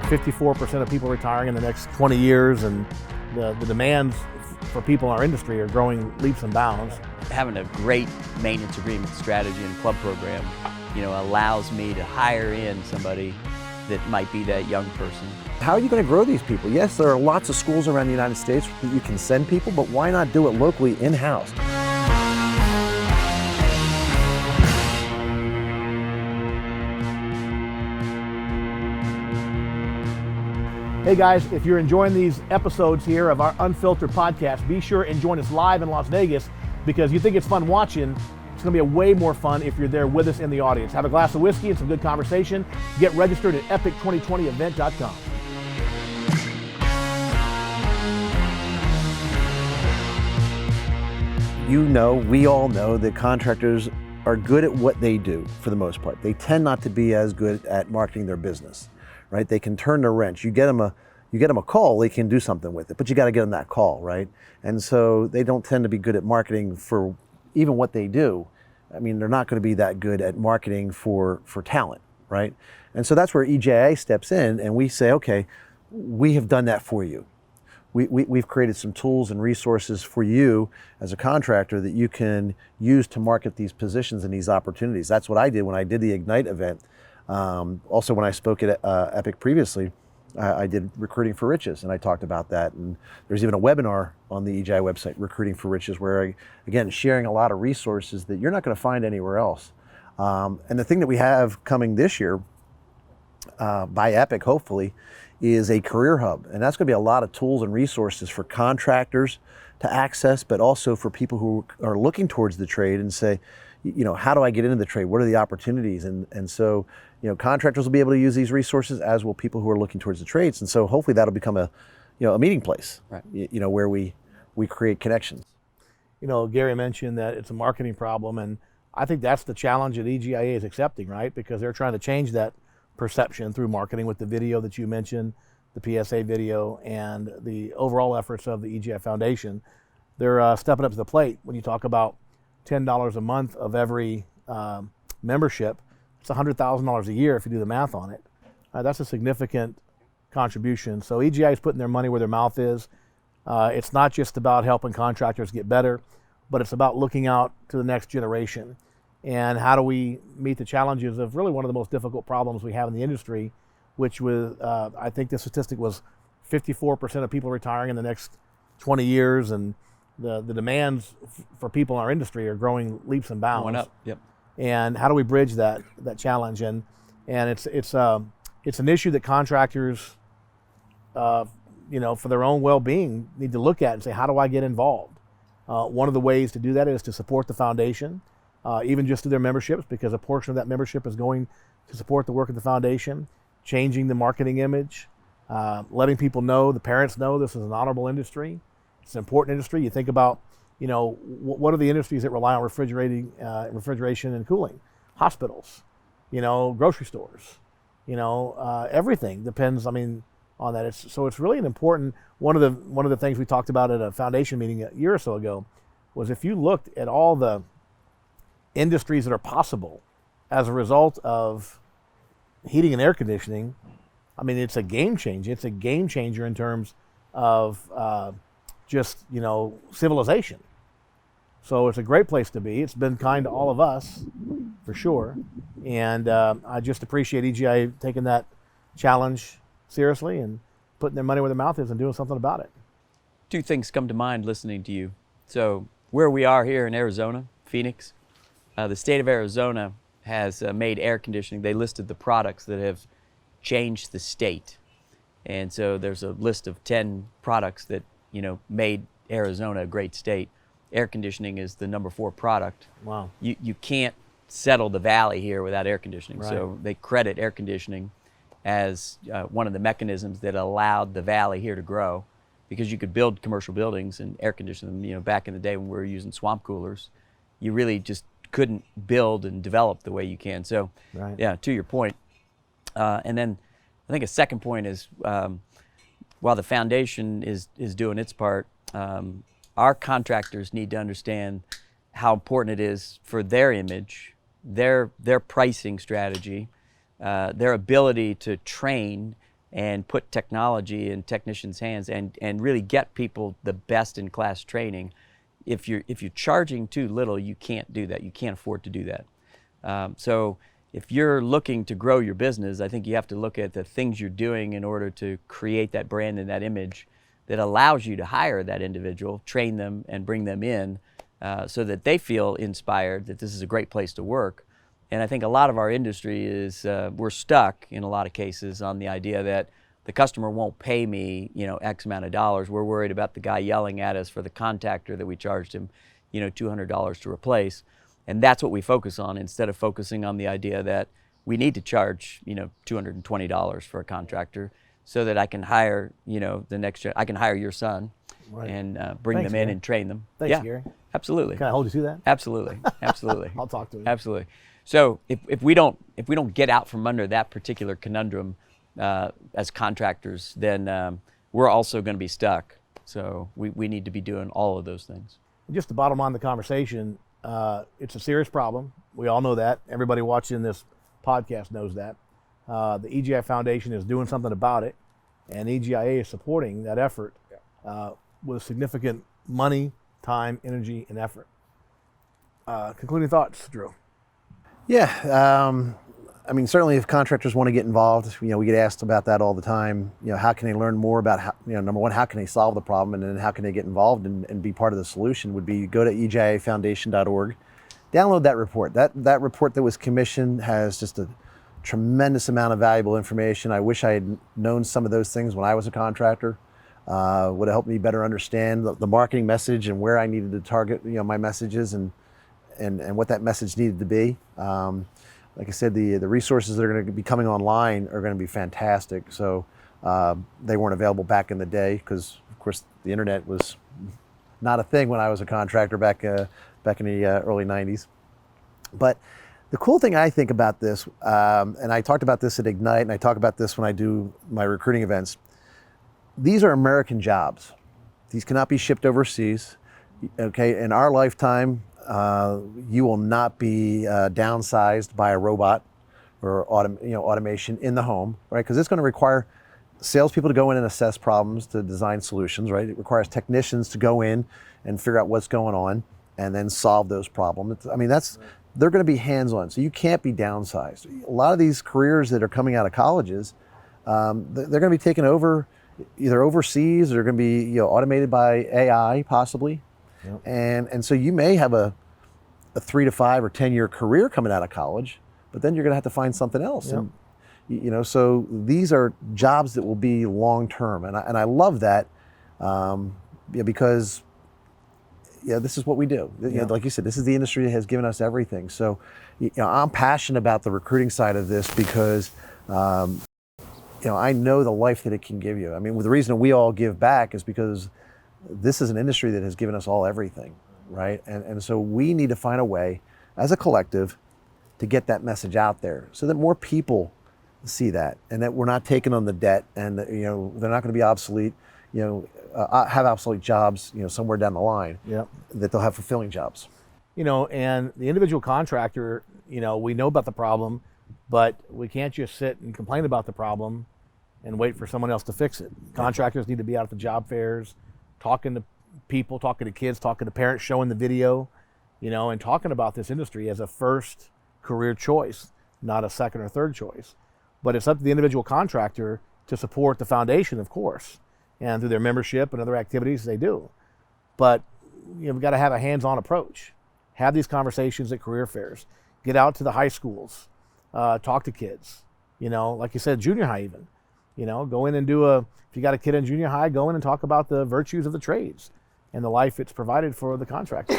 54% of people retiring in the next 20 years, and the demands for people in our industry are growing leaps and bounds. Having a great maintenance agreement strategy and club program, allows me to hire in somebody that might be that young person. How are you going to grow these people? Yes, there are lots of schools around the United States that you can send people, but why not do it locally in-house? Hey guys, if you're enjoying these episodes here of our Unfiltered podcast, be sure and join us live in Las Vegas, because you think it's fun watching. It's going to be a way more fun if you're there with us in the audience. Have a glass of whiskey and some good conversation. Get registered at epic2020event.com. We all know that contractors are good at what they do for the most part. They tend not to be as good at marketing their business, right? They can turn the wrench. You get them a call, they can do something with it, but you got to get them that call, right? And so they don't tend to be good at marketing for even what they do. I mean, they're not going to be that good at marketing for talent, right? And so that's where EGIA steps in, and we say, okay, we have done that for you. We've created some tools and resources for you as a contractor that you can use to market these positions and these opportunities. That's what I did when I did the Ignite event. Also, when I spoke at Epic previously, I did Recruiting for Riches, and I talked about that. And there's even a webinar on the EGIA website, Recruiting for Riches, where again, sharing a lot of resources that you're not going to find anywhere else. And the thing that we have coming this year by Epic, hopefully, is a career hub. And that's going to be a lot of tools and resources for contractors to access, but also for people who are looking towards the trade and say, how do I get into the trade? What are the opportunities? And so, contractors will be able to use these resources, as will people who are looking towards the trades. And so hopefully that'll become a meeting place, right? Where we create connections. Gary mentioned that it's a marketing problem, and I think that's the challenge that EGIA is accepting, right? Because they're trying to change that perception through marketing with the video that you mentioned, the PSA video, and the overall efforts of the EGF Foundation. They're stepping up to the plate. When you talk about $10 a month of every membership, it's $100,000 a year if you do the math on it. That's a significant contribution. So EGI is putting their money where their mouth is. It's not just about helping contractors get better, but it's about looking out to the next generation. And how do we meet the challenges of really one of the most difficult problems we have in the industry, which was, I think the statistic was 54% of people retiring in the next 20 years, and the demands for people in our industry are growing leaps and bounds. Going up. Yep. And how do we bridge that challenge? And it's an issue that contractors, for their own well-being, need to look at and say, how do I get involved? One of the ways to do that is to support the foundation, even just through their memberships, because a portion of that membership is going to support the work of the foundation, changing the marketing image, letting people know, the parents know, this is an honorable industry. It's an important industry. You think about, what are the industries that rely on refrigeration and cooling? Hospitals, grocery stores, everything depends, on that. It's really an important, one of the things we talked about at a foundation meeting a year or so ago was, if you looked at all the industries that are possible as a result of heating and air conditioning, it's a game changer. It's a game changer in terms of civilization. So it's a great place to be. It's been kind to all of us, for sure. And I just appreciate EGIA taking that challenge seriously and putting their money where their mouth is and doing something about it. Two things come to mind listening to you. So where we are here in Arizona, Phoenix, the state of Arizona has made air conditioning. They listed the products that have changed the state. And so there's a list of 10 products that, made Arizona a great state. Air conditioning is the number 4 product. Wow. You can't settle the valley here without air conditioning. Right. So they credit air conditioning as one of the mechanisms that allowed the valley here to grow, because you could build commercial buildings and air condition them. Back in the day when we were using swamp coolers, you really just couldn't build and develop the way you can. So, right. Yeah, to your point. And then I think a second point is, while the foundation is doing its part, our contractors need to understand how important it is for their image, their pricing strategy, their ability to train and put technology in technicians' hands and really get people the best in class training. If you're charging too little, you can't do that. You can't afford to do that. So if you're looking to grow your business, I think you have to look at the things you're doing in order to create that brand and that image that allows you to hire that individual, train them, and bring them in so that they feel inspired that this is a great place to work. And I think a lot of our industry is, we're stuck in a lot of cases on the idea that the customer won't pay me, X amount of dollars. We're worried about the guy yelling at us for the contactor that we charged him, $200 to replace. And that's what we focus on instead of focusing on the idea that we need to charge, $220 for a contractor so that I can hire, I can hire your son and bring Thanks, them in Gary. and train them. Thanks, Yeah, Gary. absolutely. Can I hold you to that? Absolutely, absolutely. I'll talk to him. Absolutely. So if we don't get out from under that particular conundrum as contractors, then we're also going to be stuck. So we need to be doing all of those things. Just the bottom line of the conversation, it's a serious problem. We all know that. Everybody watching this podcast knows that. The EGF Foundation is doing something about it, and EGIA is supporting that effort with significant money, time, energy, and effort. Concluding thoughts, Drew? Yeah, certainly if contractors want to get involved, we get asked about that all the time. How can they learn more about how, number one, how can they solve the problem, and then how can they get involved and be part of the solution would be go to EGIAFoundation.org, download that report. That report that was commissioned has just a tremendous amount of valuable information. I wish I had known some of those things when I was a contractor. Would have helped me better understand the marketing message and where I needed to target, my messages and what that message needed to be. Like I said, the resources that are going to be coming online are going to be fantastic. So they weren't available back in the day because, of course, the internet was not a thing when I was a contractor back in the early 90s. But the cool thing I think about this, and I talked about this at Ignite, and I talk about this when I do my recruiting events, these are American jobs. These cannot be shipped overseas. Okay, in our lifetime, you will not be downsized by a robot or automation in the home, right? Because it's going to require salespeople to go in and assess problems, to design solutions, right? It requires technicians to go in and figure out what's going on and then solve those problems. They're going to be hands-on, so you can't be downsized. A lot of these careers that are coming out of colleges, they're going to be taken over either overseas, or they're going to be automated by AI possibly. Yep. And so you may have a 3 to 5 or 10 year career coming out of college, but then you're going to have to find something else. Yep. And so these are jobs that will be long term, and I love that because this is what we do. Like you said, this is the industry that has given us everything. So I'm passionate about the recruiting side of this because I know the life that it can give you. The reason we all give back is because this is an industry that has given us all everything, right? And so we need to find a way as a collective to get that message out there so that more people see that, and that we're not taking on the debt, and that, they're not going to be obsolete, have obsolete jobs, somewhere down the line. Yep. That they'll have fulfilling jobs. And the individual contractor, we know about the problem, but we can't just sit and complain about the problem and wait for someone else to fix it. Contractors need to be out at the job fairs, talking to people, talking to kids, talking to parents, showing the video, and talking about this industry as a first career choice, not a second or third choice. But it's up to the individual contractor to support the foundation, of course, and through their membership and other activities they do. But we've got to have a hands-on approach. Have these conversations at career fairs. Get out to the high schools. Talk to kids. Like you said, junior high even. Go in and if you got a kid in junior high, go in and talk about the virtues of the trades and the life it's provided for the contractor.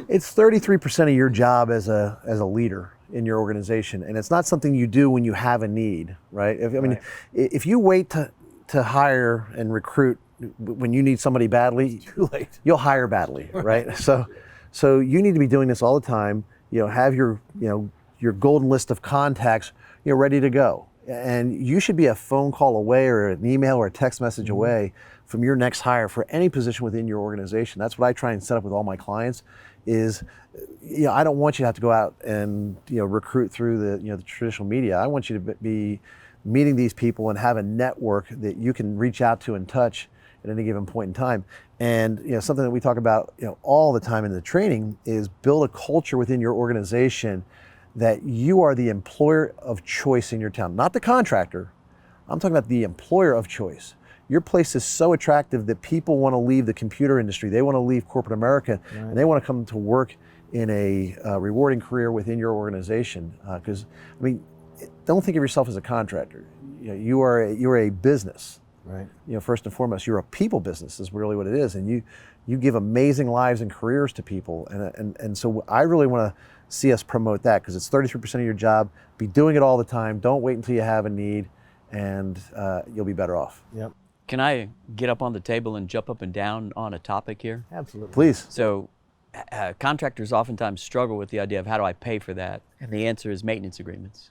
It's 33% of your job as a leader in your organization, and it's not something you do when you have a need, right? If you wait to hire and recruit when you need somebody badly, too late. You'll hire badly, right? So you need to be doing this all the time. Have your golden list of contacts, ready to go. And you should be a phone call away or an email or a text message away from your next hire for any position within your organization. That's what I try and set up with all my clients is, I don't want you to have to go out and, recruit through the traditional media. I want you to be meeting these people and have a network that you can reach out to and touch at any given point in time. And something that we talk about all the time in the training is build a culture within your organization that you are the employer of choice in your town, not the contractor. I'm talking about the employer of choice. Your place is so attractive that people want to leave the computer industry. They want to leave corporate America, right, and they want to come to work in a rewarding career within your organization. Because don't think of yourself as a contractor. You're a business. Right. First and foremost, you're a people business is really what it is, and you give amazing lives and careers to people, and so I really want to see us promote that, because it's 33% of your job. Be doing it all the time. Don't wait until you have a need, and you'll be better off. Yep. Can I get up on the table and jump up and down on a topic here? Absolutely. Please. So contractors oftentimes struggle with the idea of how do I pay for that? And the answer is maintenance agreements.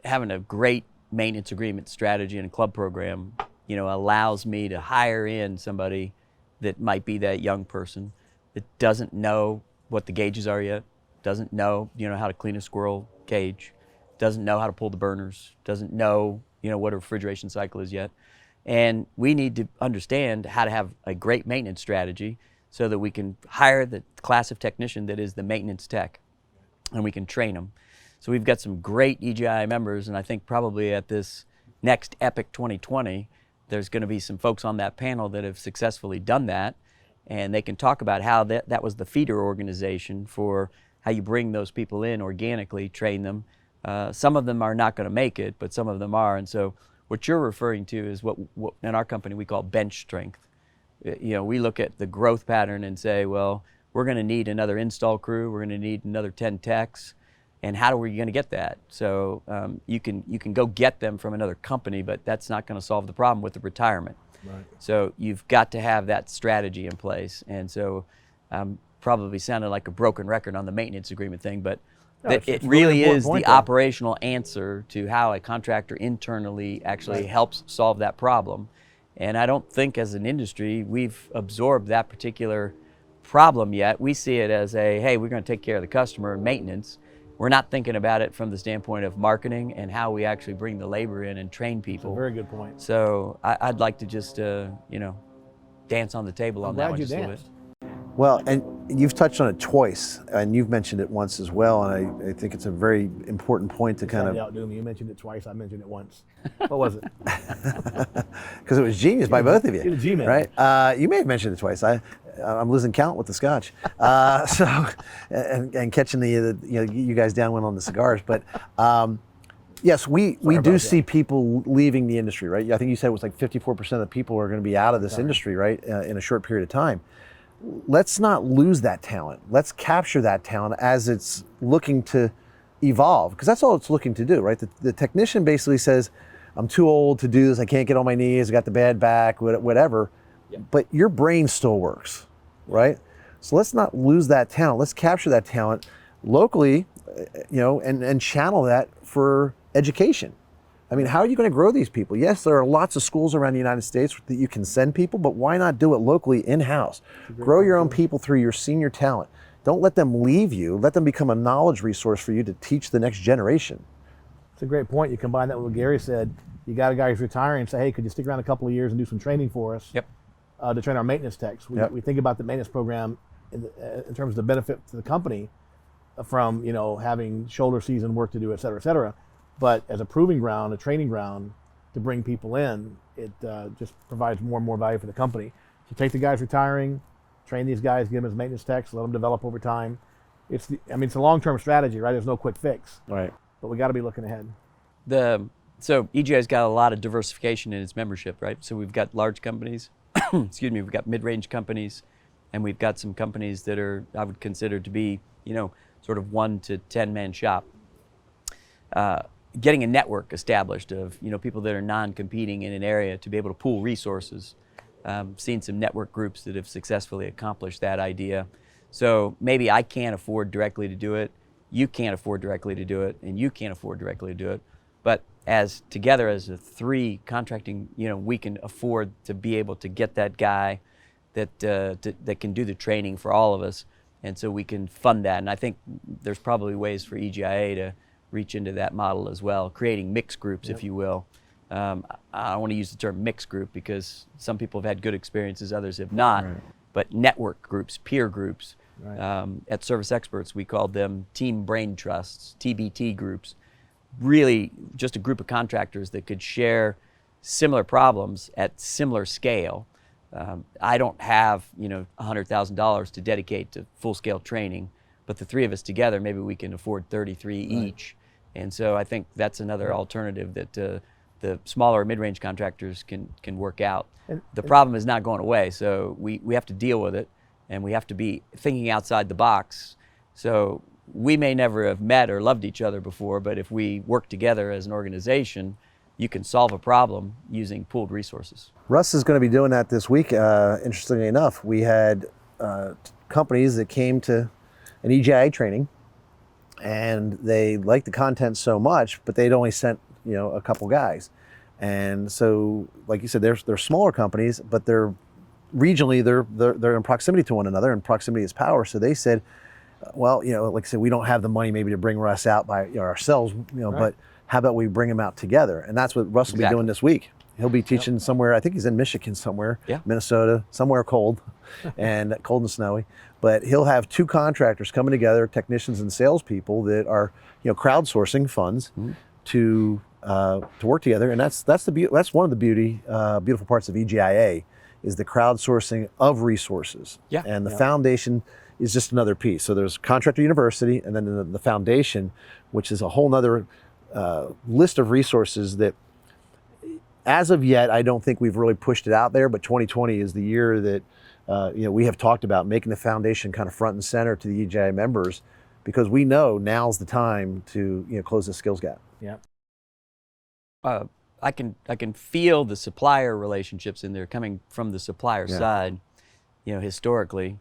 Having a great maintenance agreement strategy and club program, allows me to hire in somebody that might be that young person that doesn't know what the gauges are yet, doesn't know, how to clean a squirrel cage, doesn't know how to pull the burners, doesn't know, what a refrigeration cycle is yet. And we need to understand how to have a great maintenance strategy so that we can hire the class of technician that is the maintenance tech, and we can train them. So we've got some great EGIA members, and I think probably at this next Epic 2020, there's going to be some folks on that panel that have successfully done that, and they can talk about how that was the feeder organization for how you bring those people in organically, train them. Some of them are not going to make it, but some of them are, and so what you're referring to is what in our company we call bench strength. We look at the growth pattern and say, well, we're going to need another install crew, we're going to need another 10 techs, and how are we going to get that? So you can go get them from another company, but that's not going to solve the problem with the retirement. Right. So you've got to have that strategy in place. And so probably sounded like a broken record on the maintenance agreement thing, but it really is the operational answer to how a contractor internally actually helps solve that problem. And I don't think as an industry we've absorbed that particular problem yet. We see it as hey, we're going to take care of the customer and maintenance. We're not thinking about it from the standpoint of marketing and how we actually bring the labor in and train people. That's a very good point. So I'd like to just, dance on the table on that one just a little bit. Well, and you've touched on it twice, and you've mentioned it once as well, and I think it's a very important point to kind of... Outdo me. You mentioned it twice, I mentioned it once. What was it? Because it was genius by both of you. You're the G-man. Right? You may have mentioned it twice. I'm losing count with the scotch. And catching you guys down one on the cigars. But yes, we do see people leaving the industry, right? I think you said it was like 54% of the people are going to be out of this industry, right, in a short period of time. Let's not lose that talent. Let's capture that talent as it's looking to evolve, because that's all it's looking to do, right? The technician basically says, I'm too old to do this, I can't get on my knees, I got the bad back, whatever. Yep. But your brain still works, right? So let's not lose that talent. Let's capture that talent locally, and channel that for education. I mean, how are you going to grow these people? Yes, there are lots of schools around the United States that you can send people, but why not do it locally in-house? Grow your own people through your senior talent. Don't let them leave you. Let them become a knowledge resource for you to teach the next generation. It's a great point. You combine that with what Gary said. You got a guy who's retiring and say, hey, could you stick around a couple of years and do some training for us? Yep. To train our maintenance techs. We think about the maintenance program in terms of the benefit to the company from having shoulder season work to do, et cetera, but as a proving ground, a training ground to bring people in, it just provides more and more value for the company. So take the guys retiring, train these guys, get them as maintenance techs, let them develop over time. It's a long-term strategy, right? There's no quick fix. Right. But we got to be looking ahead. So EGIA's got a lot of diversification in its membership, right? So we've got large companies, we've got mid-range companies, and we've got some companies that are, I would consider to be, sort of 1 to 10-man shop. Getting a network established of people that are non-competing in an area to be able to pool resources. Seen some network groups that have successfully accomplished that idea. So maybe I can't afford directly to do it, you can't afford directly to do it, and you can't afford directly to do it. But together as a 3 contracting, we can afford to be able to get that guy that can do the training for all of us, and so we can fund that. And I think there's probably ways for EGIA to reach into that model as well, creating mixed groups, if you will. I don't want to use the term mixed group because some people have had good experiences, others have not, but network groups, peer groups. At Service Experts, we called them team brain trusts, TBT groups, really just a group of contractors that could share similar problems at similar scale. I don't have, $100,000 to dedicate to full-scale training, but the three of us together, maybe we can afford 33 each. And so I think that's another alternative that the smaller mid-range contractors can work out. The problem is not going away, so we have to deal with it, and we have to be thinking outside the box. So we may never have met or loved each other before, but if we work together as an organization, you can solve a problem using pooled resources. Russ is going to be doing that this week. Interestingly enough, we had companies that came to an EGIA training, and they liked the content so much, but they'd only sent a couple guys. And so, like you said, they're smaller companies, but they're regionally they're in proximity to one another, and proximity is power. So they said, well, like I said, we don't have the money maybe to bring Russ out by ourselves, but how about we bring him out together? And that's what Russ will be doing this week. He'll be teaching somewhere, I think he's in Michigan somewhere, Minnesota, somewhere cold and cold and snowy. But he'll have two contractors coming together, technicians and salespeople that are, crowdsourcing funds to work together. And that's one of the beautiful parts of EGIA is the crowdsourcing of resources. And the foundation is just another piece. So there's Contractor University, and then the foundation, which is a whole nother list of resources that, as of yet, I don't think we've really pushed it out there, but 2020 is the year that we have talked about making the foundation kind of front and center to the EGIA members, because we know now's the time to close the skills gap. I can feel the supplier relationships in there coming from the supplier side. Historically,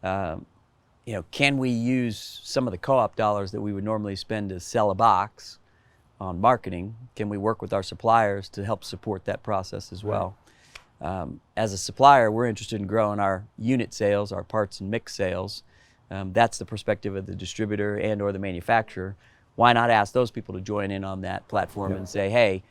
can we use some of the co-op dollars that we would normally spend to sell a box on marketing? Can we work with our suppliers to help support that process as well? As a supplier, we're interested in growing our unit sales, our parts and mix sales. That's the perspective of the distributor and or the manufacturer. Why not ask those people to join in on that platform and say, hey,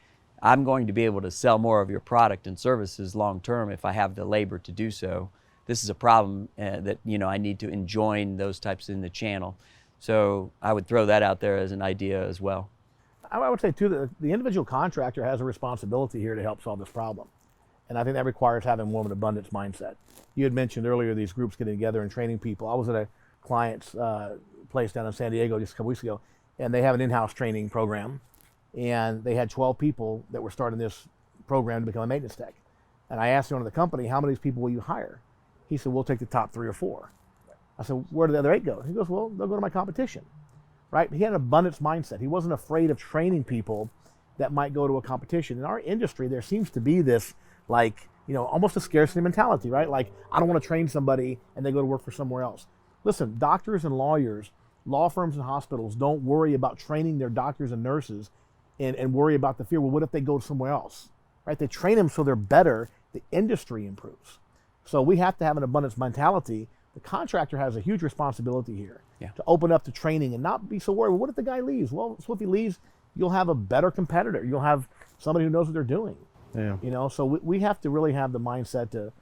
I'm going to be able to sell more of your product and services long term if I have the labor to do so. This is a problem that I need to enjoin those types in the channel. So I would throw that out there as an idea as well. I would say too that the individual contractor has a responsibility here to help solve this problem. And I think that requires having more of an abundance mindset. You had mentioned earlier these groups getting together and training people. I was at a client's place down in San Diego just a couple weeks ago, and they have an in-house training program. And they had 12 people that were starting this program to become a maintenance tech. And I asked the owner of the company, how many of these people will you hire? He said, we'll take the top 3 or 4. I said, where do the other 8 go? He goes, well, they'll go to my competition. Right? He had an abundance mindset. He wasn't afraid of training people that might go to a competition. In our industry, there seems to be this, almost a scarcity mentality, right? Like, I don't want to train somebody and they go to work for somewhere else. Listen, doctors and lawyers, law firms and hospitals don't worry about training their doctors and nurses and worry about the fear, well, what if they go somewhere else, right? They train them so they're better, the industry improves. So we have to have an abundance mentality. The contractor has a huge responsibility here to open up to training and not be so worried. Well, what if the guy leaves? Well, so if he leaves, you'll have a better competitor. You'll have somebody who knows what they're doing. So we have to really have the mindset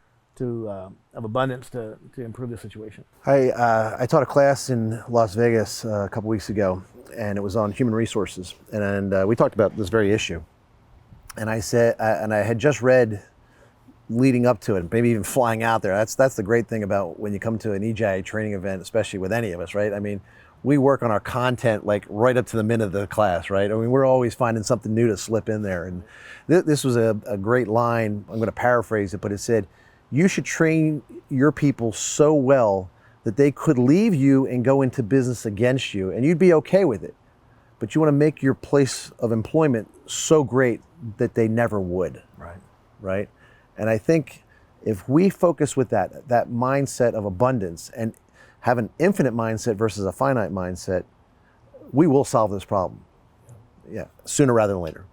of abundance to improve the situation. I taught a class in Las Vegas a couple weeks ago, and it was on human resources, and we talked about this very issue. And I said, and I had just read, leading up to it, maybe even flying out there. That's the great thing about when you come to an EGIA training event, especially with any of us, right? I mean, we work on our content like right up to the minute of the class, right? I mean, we're always finding something new to slip in there. And this was a great line. I'm going to paraphrase it, but it said, you should train your people so well that they could leave you and go into business against you, and you'd be okay with it. But you want to make your place of employment so great that they never would. Right? And I think if we focus with that mindset of abundance and have an infinite mindset versus a finite mindset, we will solve this problem. Sooner rather than later.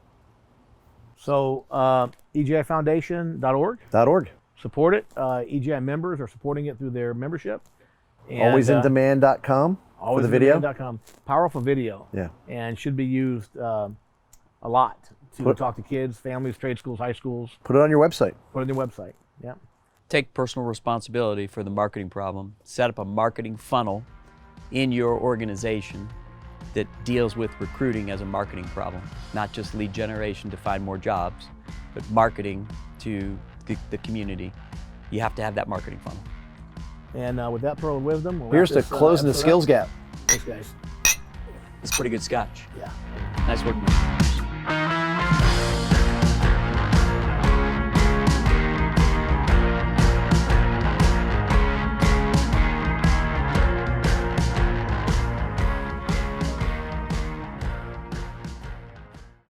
So EGIFoundation.org. .org. Support it. EGI members are supporting it through their membership. And, Alwaysindemand.com. video? alwaysinthemand.com. Powerful video. Yeah. And should be used a lot to talk to kids, families, trade schools, high schools. Put it on your website. Put it on your website. Yeah. Take personal responsibility for the marketing problem. Set up a marketing funnel in your organization that deals with recruiting as a marketing problem, not just lead generation to find more jobs, but marketing to the community. You have to have that marketing funnel. And with that pearl of wisdom, we'll Here's wrap to this, closing the episode skills up. gap. Thanks, guys. It's pretty good scotch. Yeah. Nice work.